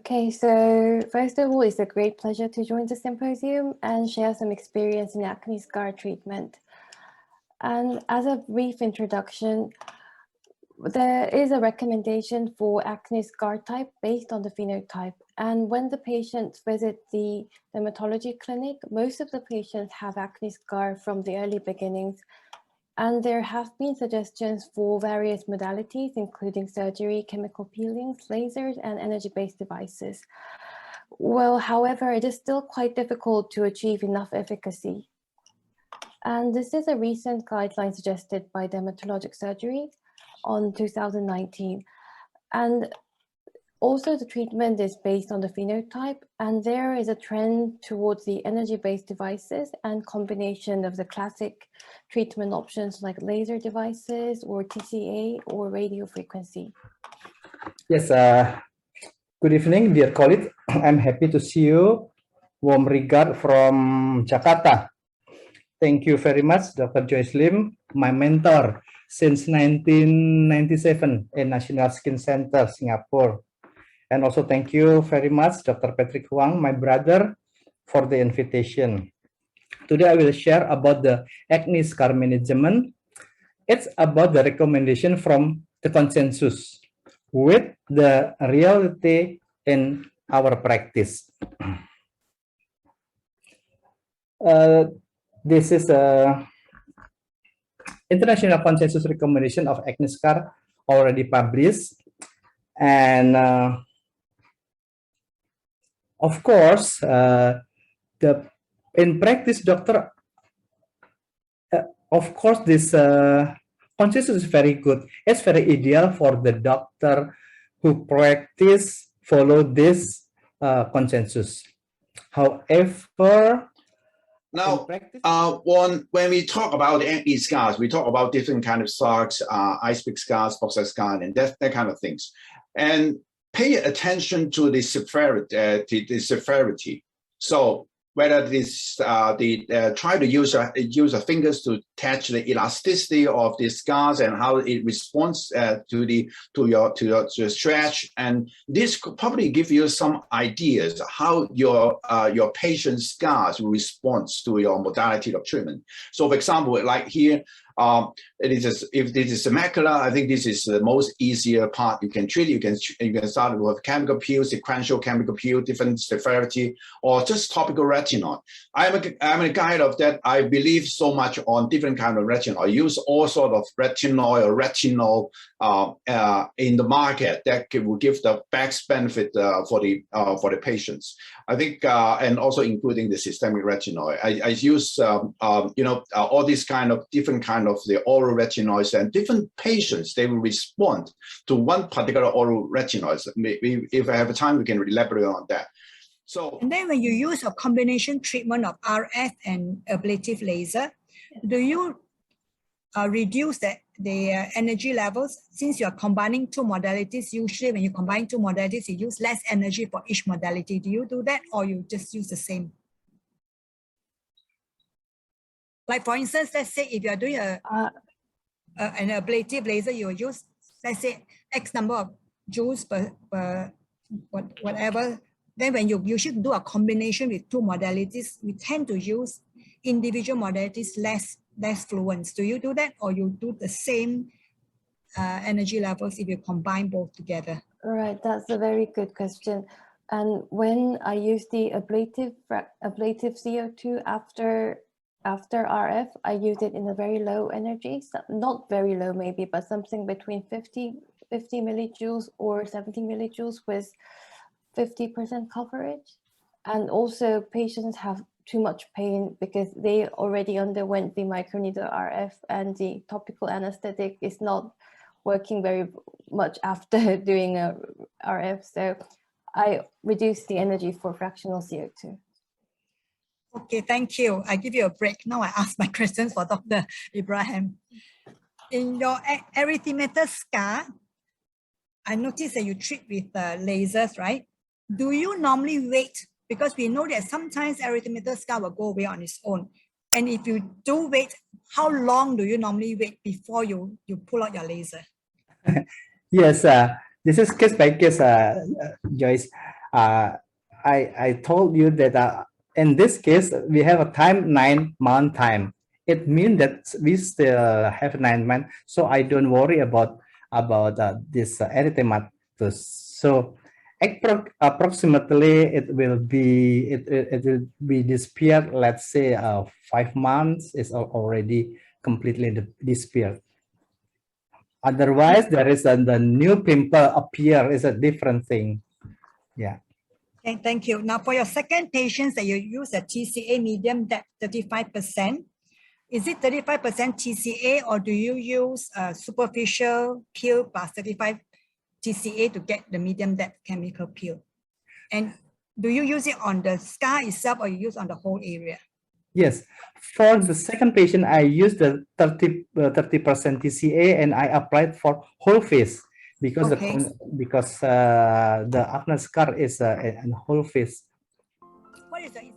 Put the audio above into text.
Okay, so first of all, it's a great pleasure to join the symposium and share some experience in acne scar treatment. And as a brief introduction, there is a recommendation for acne scar type based on the phenotype. And when the patients visit the dermatology clinic, most of the patients have acne scar from the early beginnings. And there have been suggestions for various modalities, including surgery, chemical peelings, lasers, and energy-based devices. Well, however, it is still quite difficult to achieve enough efficacy. And this is a recent guideline suggested by Dermatologic Surgery on 2019. And also the treatment is based on the phenotype, and there is a trend towards the energy-based devices and combination of the classic treatment options like laser devices or TCA or radio frequency. Yes, good evening, dear colleague. I'm happy to see you. Warm regard from Jakarta. Thank you very much, Dr. Joyce Lim, my mentor since 1997 in National Skin Center, Singapore. And also thank you very much, Dr. Patrick Huang, my brother, for the invitation. Today I will share about the acne scar management. It's about the recommendation from the consensus with the reality in our practice. This is a international consensus recommendation of acne scar already published, and of course, in practice, doctor, of course, this consensus is very good. It's very ideal for the doctor who follow this consensus. However, now, when we talk about acne scars, we talk about different kind of scars, ice pick scars, boxer scars, and that kind of things. And pay attention to the severity. So whether this try to use your fingers to touch the elasticity of the scars and how it responds to your stretch, and this could probably give you some ideas how your patient's scars will respond to your modality of treatment. So, for example, like here. If this is a macula, I think this is the most easier part you can treat. You can start with chemical peel, sequential chemical peel, different severity, or just topical retinol. I'm a guide of that. I believe so much on different kind of retinol. I use all sort of retinol or retinol in the market that will give the best benefit for the patients. I think, and also including the systemic retinol. I use all these kind of different kind of the oral retinoids, and different patients, they will respond to one particular oral retinoids. If I have time, we can elaborate on that. So, and then when you use a combination treatment of RF and ablative laser, do you reduce the energy levels? Since you are combining two modalities, usually when you combine two modalities, you use less energy for each modality. Do you do that, or you just use the same? Like for instance, let's say if you are doing an ablative laser, you will use, let's say, X number of joules per whatever. Then when you should do a combination with two modalities, we tend to use individual modalities less fluence. Do you do that, or you do the same energy levels if you combine both together? Right, that's a very good question. And when I use the ablative CO2 after RF, I use it in a very low energy, not very low maybe, but something between 50 millijoules or 70 millijoules with 50% coverage. And also patients have too much pain because they already underwent the microneedle RF, and the topical anesthetic is not working very much after doing a RF. So I reduce the energy for fractional CO2. Okay, thank you. I give you a break. Now I ask my questions for Dr. Ibrahim. In your erythematous scar, I noticed that you treat with lasers, right? Do you normally wait? Because we know that sometimes erythematous scar will go away on its own. And if you do wait, how long do you normally wait before you pull out your laser? Yes, this is case by case, Joyce. I told you that in this case we have a time 9-month time. It means that we still have 9 months, so I don't worry about this erythematous. So approximately it will be disappeared. Let's say 5 months is already completely disappeared. Otherwise, there is the new pimple appear is a different thing. Yeah. Okay, thank you. Now for your second patients that you use a TCA medium depth 35%, is it 35% TCA or do you use a superficial peel plus 35 TCA to get the medium depth chemical peel? And do you use it on the scar itself or you use on the whole area? Yes, for the second patient, I used the 30% TCA and I applied for whole face because Okay. the acne scar is a whole face. What is the